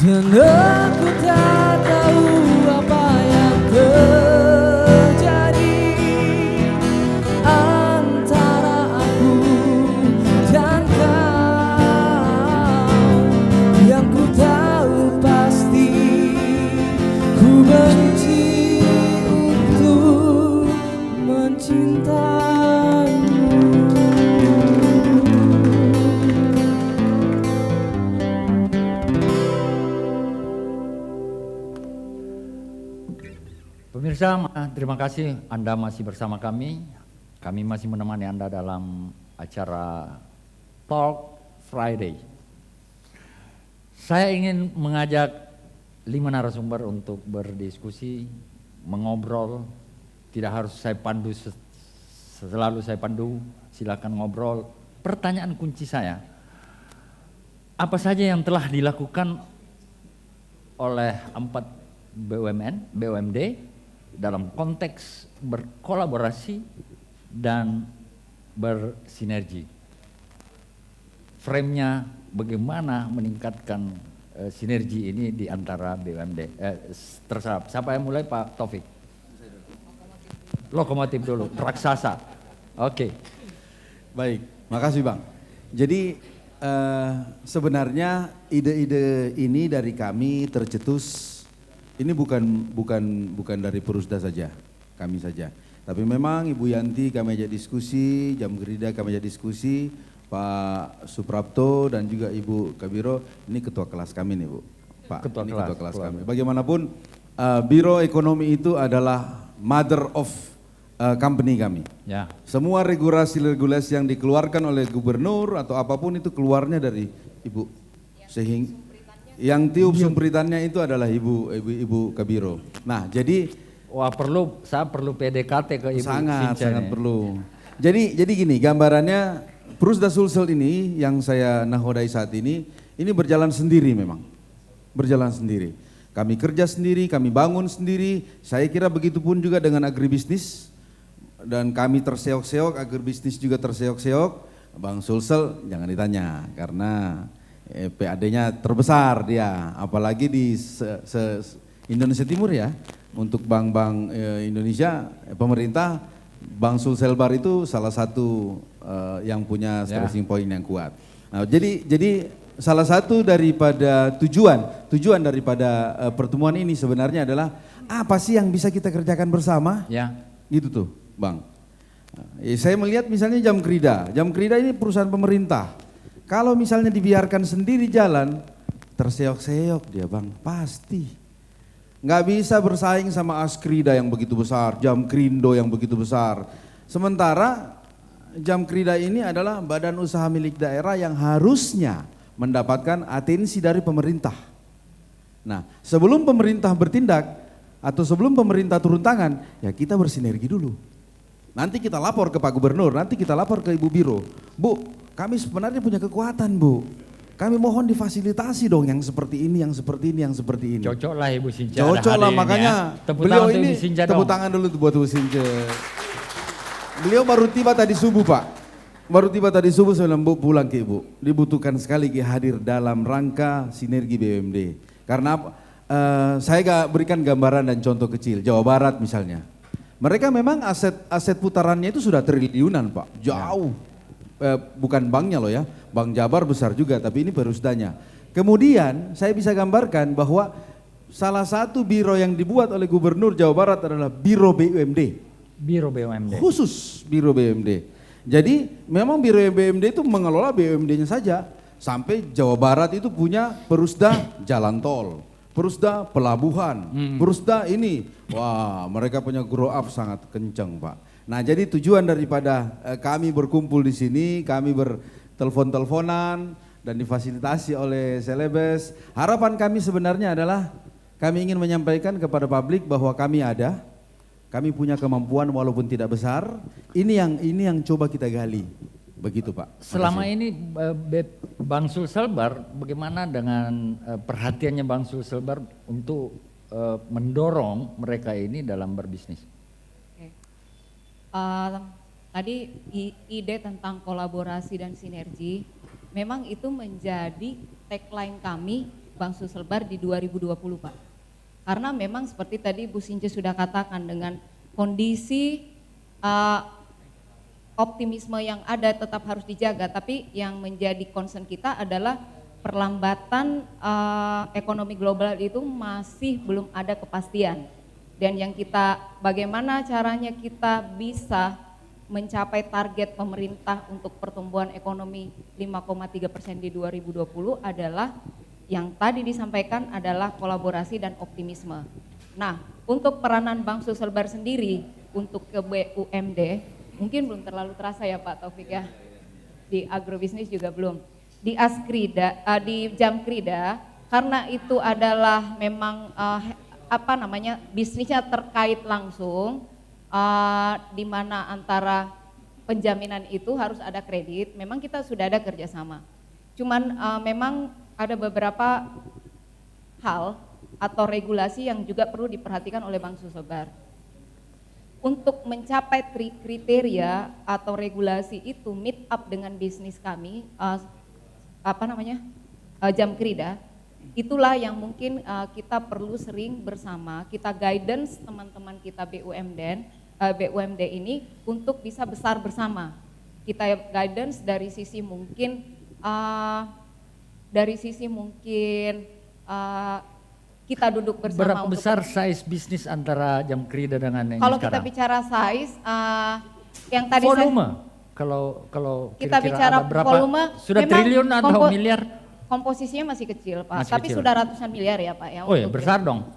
Dan aku tak tahu apa yang terjadi antara aku dan kau. Yang ku tahu pasti ku benci untuk mencintaimu. Pemirsa, terima kasih Anda masih bersama kami. Kami masih menemani Anda dalam acara Talk Friday. Saya ingin mengajak 5 narasumber untuk berdiskusi, mengobrol. Tidak harus saya pandu, selalu saya pandu, silakan ngobrol. Pertanyaan kunci saya, apa saja yang telah dilakukan oleh 4 BUMD dalam konteks berkolaborasi dan bersinergi. Frame-nya bagaimana meningkatkan sinergi ini di antara BUMD. Terserah, siapa yang mulai, Pak Taufik? Lokomotif dulu, raksasa. Oke. Baik, makasih Bang. Jadi sebenarnya ide-ide ini dari kami tercetus. Ini bukan dari Perusda saja, kami saja. Tapi memang Ibu Yanti kami ajak diskusi, Jam Gerida kami ajak diskusi, Pak Suprapto dan juga Ibu Kabiro, ini ketua kelas kami nih Bu. Pak, Ketua kelas kami. Bagaimanapun Biro Ekonomi itu adalah mother of company kami. Ya. Semua regulasi-regulasi yang dikeluarkan oleh gubernur atau apapun itu keluarnya dari Ibu. Sehingga yang tiup sumpritannya itu adalah Ibu Kabiro. Nah, jadi saya perlu PDKT ke Ibu sangat Sinca nih. perlu. Jadi gini, gambarannya Perusda Sulsel ini yang saya nahodai saat ini berjalan sendiri memang. Berjalan sendiri. Kami kerja sendiri, kami bangun sendiri. Saya kira begitu pun juga dengan agribisnis. Dan kami terseok-seok, agribisnis juga terseok-seok. Bang Sulsel jangan ditanya karena PAD-nya terbesar dia, apalagi di Indonesia Timur ya. Untuk bank-bank Indonesia, pemerintah, Bank Sulselbar itu salah satu yang punya stressing point yang kuat. Nah, jadi salah satu daripada tujuan daripada pertemuan ini sebenarnya adalah apa sih yang bisa kita kerjakan bersama? Ya. Gitu tuh, Bang. Saya melihat misalnya Jam Gerida ini perusahaan pemerintah. Kalau misalnya dibiarkan sendiri jalan, terseok-seok dia Bang, pasti. Nggak bisa bersaing sama Askrida yang begitu besar, Jam Krindo yang begitu besar. Sementara Jam Gerida ini adalah badan usaha milik daerah yang harusnya mendapatkan atensi dari pemerintah. Nah, sebelum pemerintah bertindak atau sebelum pemerintah turun tangan, ya kita bersinergi dulu. Nanti kita lapor ke Pak Gubernur, nanti kita lapor ke Ibu Biro. Bu, kami sebenarnya punya kekuatan Bu. Kami mohon difasilitasi dong yang seperti ini, yang seperti ini, yang seperti ini. Cocok lah Ibu Sinca. Cocok lah makanya ya. beliau ini tepuk tangan dulu buat Ibu Sinca. Beliau baru tiba tadi subuh Pak. Baru tiba tadi subuh saya bilang Bu pulang ke Ibu. Dibutuhkan sekali hadir dalam rangka sinergi BUMD. Karena saya berikan gambaran dan contoh kecil. Jawa Barat misalnya. Mereka memang aset putarannya itu sudah triliunan Pak, jauh. Bukan banknya loh ya, Bank Jabar besar juga tapi ini Perusdanya. Kemudian saya bisa gambarkan bahwa salah satu biro yang dibuat oleh Gubernur Jawa Barat adalah Biro BUMD. Biro BUMD. Khusus Biro BUMD. Jadi memang Biro BUMD itu mengelola BUMD-nya saja. Sampai Jawa Barat itu punya Perusda Jalan Tol. Perusda pelabuhan, Perusda ini, wah mereka punya grow up sangat kencang Pak. Nah jadi tujuan daripada kami berkumpul di sini, kami bertelepon-teleponan dan difasilitasi oleh Celebes. Harapan kami sebenarnya adalah kami ingin menyampaikan kepada publik bahwa kami ada, kami punya kemampuan walaupun tidak besar. Ini yang coba kita gali. Begitu Pak. Selama ini Bang Sulselbar bagaimana dengan perhatiannya Bang Sulselbar untuk mendorong mereka ini dalam berbisnis? Oke. Tadi ide tentang kolaborasi dan sinergi, memang itu menjadi tagline kami Bank Sulselbar di 2020 Pak. Karena memang seperti tadi Bu Since sudah katakan dengan kondisi optimisme yang ada tetap harus dijaga, tapi yang menjadi concern kita adalah perlambatan ekonomi global itu masih belum ada kepastian. Dan yang kita, bagaimana caranya kita bisa mencapai target pemerintah untuk pertumbuhan ekonomi 5,3% di 2020 adalah yang tadi disampaikan adalah kolaborasi dan optimisme. Nah, untuk peranan Bank Sulselbar sendiri untuk ke BUMD mungkin belum terlalu terasa ya Pak Taufik ya. Di agrobisnis juga belum. Di Askrida, di Jamkrida karena itu adalah memang bisnisnya terkait langsung, di mana antara penjaminan itu harus ada kredit. Memang kita sudah ada kerjasama. Cuman memang ada beberapa hal atau regulasi yang juga perlu diperhatikan oleh Bank Sulselbar. Untuk mencapai kriteria atau regulasi itu meet up dengan bisnis kami, Jamkrida, itulah yang mungkin kita perlu sering bersama, kita guidance teman-teman kita BUMD ini untuk bisa besar bersama. Kita guidance dari sisi mungkin kita duduk bersama. Berapa besar size bisnis antara Jamkrida dengan yang kalau sekarang? kita bicara size, yang tadi volume, kalau kita kira-kira bicara ada berapa, volume, sudah triliun atau miliar? Komposisinya masih kecil Pak, Masih tapi kecil. sudah ratusan miliar ya Pak ya. Oh ya, besar dong.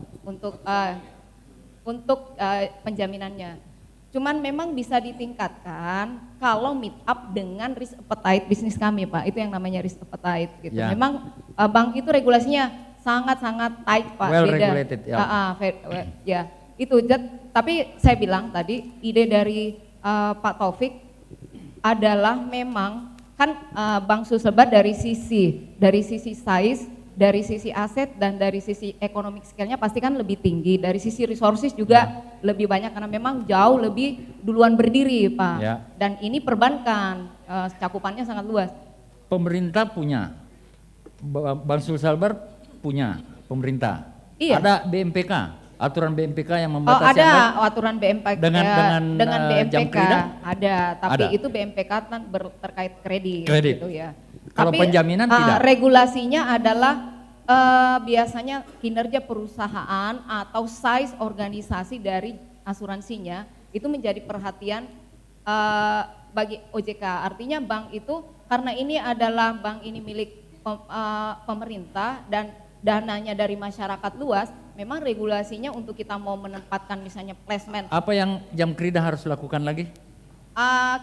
Untuk penjaminannya. Cuman memang bisa ditingkatkan kalau meet up dengan risk appetite bisnis kami Pak, itu yang namanya risk appetite gitu. Ya. Memang bank itu regulasinya sangat-sangat tight Pak. Well beda. regulated ya. Ya, itu. Tapi saya bilang tadi ide dari Pak Taufik adalah memang kan Bank Sulselbar dari sisi size, dari sisi aset dan dari sisi economic scale-nya pasti kan lebih tinggi. Dari sisi resources juga lebih banyak karena memang jauh lebih duluan berdiri Pak. Ya. Dan ini perbankan, cakupannya sangat luas. Pemerintah punya, Bank Sulselbar punya, pemerintah. Iya. Ada BMPK, aturan BMPK yang Oh membatasi ada aturan BMPK dengan BMPK Jamkrida? ada, tapi Ada. itu BMPK kan terkait kredit gitu ya. Kalau Tapi penjaminan tidak? Regulasinya adalah biasanya kinerja perusahaan atau size organisasi dari asuransinya itu menjadi perhatian bagi OJK. Artinya bank itu karena ini adalah bank ini milik pemerintah dan dananya dari masyarakat luas, memang regulasinya untuk kita mau menempatkan misalnya placement. Apa yang Jamkrida harus lakukan lagi?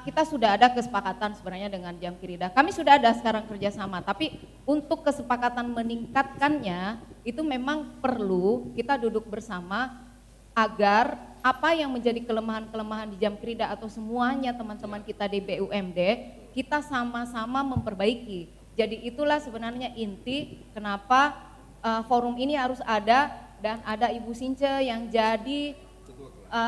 Kita sudah ada kesepakatan sebenarnya dengan Jamkrida. Kami sudah ada sekarang kerjasama, tapi untuk kesepakatan meningkatkannya itu memang perlu kita duduk bersama agar apa yang menjadi kelemahan-kelemahan di Jamkrida atau semuanya teman-teman kita di BUMD, kita sama-sama memperbaiki. Jadi itulah sebenarnya inti kenapa forum ini harus ada dan ada Ibu Since yang jadi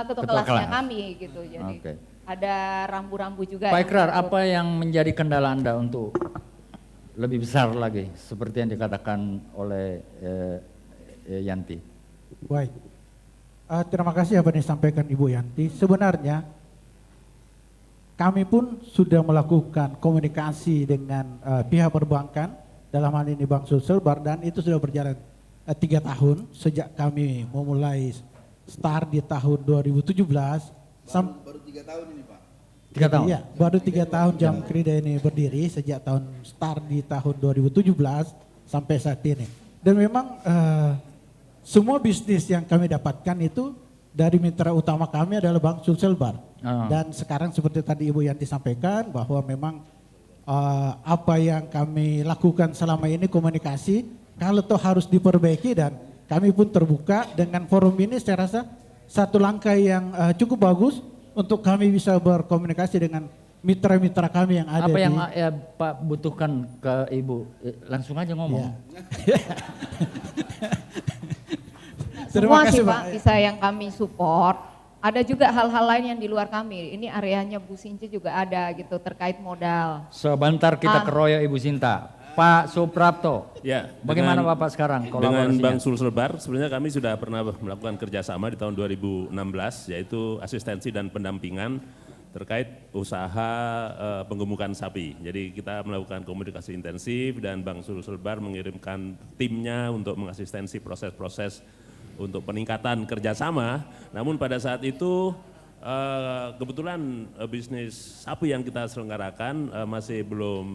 ketua kelasnya kami gitu. Jadi ada rambu-rambu juga. Pak Ikrar, apa yang menjadi kendala Anda untuk lebih besar lagi seperti yang dikatakan oleh Yanti? Baik, terima kasih apa yang disampaikan Ibu Yanti. Sebenarnya kami pun sudah melakukan komunikasi dengan pihak perbankan, dalam hal ini Bank Sulselbar, dan itu sudah berjalan 3 tahun sejak kami memulai start di tahun 2017. Baru 3 tahun ini Pak. 3 tahun? Iya, baru 3 tahun Jamkrida ini berdiri sejak tahun start di tahun 2017 sampai saat ini. Dan memang semua bisnis yang kami dapatkan itu dari mitra utama kami adalah Bank Sulselbar. Dan sekarang seperti tadi Ibu Yanti sampaikan bahwa memang apa yang kami lakukan selama ini komunikasi, kalau toh harus diperbaiki, dan kami pun terbuka dengan forum ini. Saya rasa satu langkah yang cukup bagus untuk kami bisa berkomunikasi dengan mitra-mitra kami yang ada. Apa yang Pak butuhkan ke Ibu? Langsung aja ngomong. Ya. Semua sih Pak, bisa yang kami support. Ada juga hal-hal lain yang di luar kami. Ini areanya Bu Since juga ada gitu terkait modal. Sebentar kita keroyok Ibu Sinta. Pak Suprapto. Ya, Bagaimana dengan- Bapak sekarang Dengan kolaborasinya? Bank Sulselbar, sebenarnya kami sudah pernah melakukan kerjasama di tahun 2016, yaitu asistensi dan pendampingan terkait usaha penggemukan sapi. Jadi kita melakukan komunikasi intensif dan Bank Sulselbar mengirimkan timnya untuk mengasistensi proses-proses untuk peningkatan kerjasama. Namun pada saat itu kebetulan bisnis sapi yang kita selenggarakan masih belum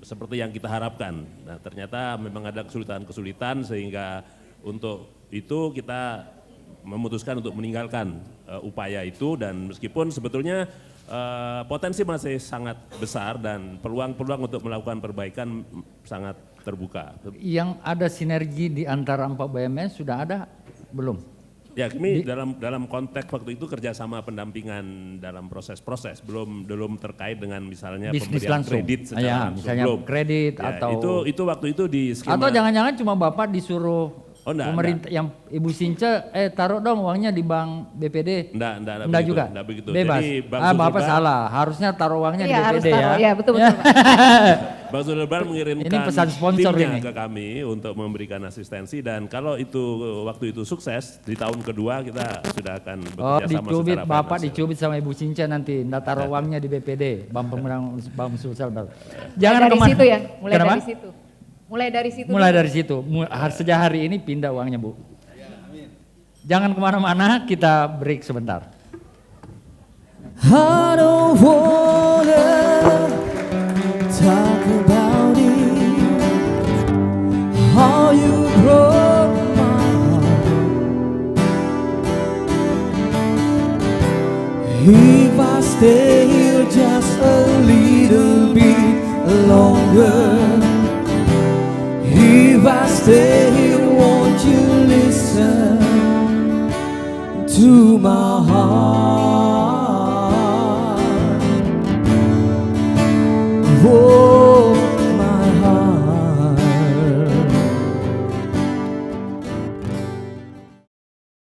seperti yang kita harapkan. Nah, ternyata memang ada kesulitan-kesulitan sehingga untuk itu kita memutuskan untuk meninggalkan upaya itu, dan meskipun sebetulnya potensi masih sangat besar dan peluang-peluang untuk melakukan perbaikan sangat terbuka. Yang ada sinergi di antara 4 BUMN sudah ada belum? Ya, kami dalam konteks waktu itu kerjasama pendampingan dalam proses-proses, belum terkait dengan misalnya Bisnis pemberian langsung. kredit secara Ya, langsung. misalnya Belum. kredit Ya, atau itu waktu itu di skema. atau jangan-jangan cuma Bapak disuruh Oh, enggak, pemerintah yang Ibu Since taruh dong uangnya di bank BPD. Enggak Enggak begitu, juga. enggak begitu. Bebas. Jadi Bank Bapak Sulselbar- salah. Harusnya taruh uangnya Iya, di harus BPD ya. taruh. Ya, betul-betul, Pak. Bank Sulselbar mengirimkan Ini pesan sponsor timnya ini. ke kami untuk memberikan asistensi, dan kalau itu waktu itu sukses, di tahun kedua kita sudah akan Oh, bekerja sama dicubit secara Bapak finansial. dicubit sama Ibu Since nanti. Nggak taruh uangnya di BPD, Bank Pemenang Bank Sulselbar. Mulai dari situ ya, mulai Kenapa? dari situ. Mulai dari situ. Mulai dulu. dari situ. Sejak hari ini pindah uangnya, Bu. Jangan kemana-mana, kita break sebentar. I don't wanna talk about it. How you broke my heart. If I stay here just a little bit longer, if I stay here, won't you listen to my heart?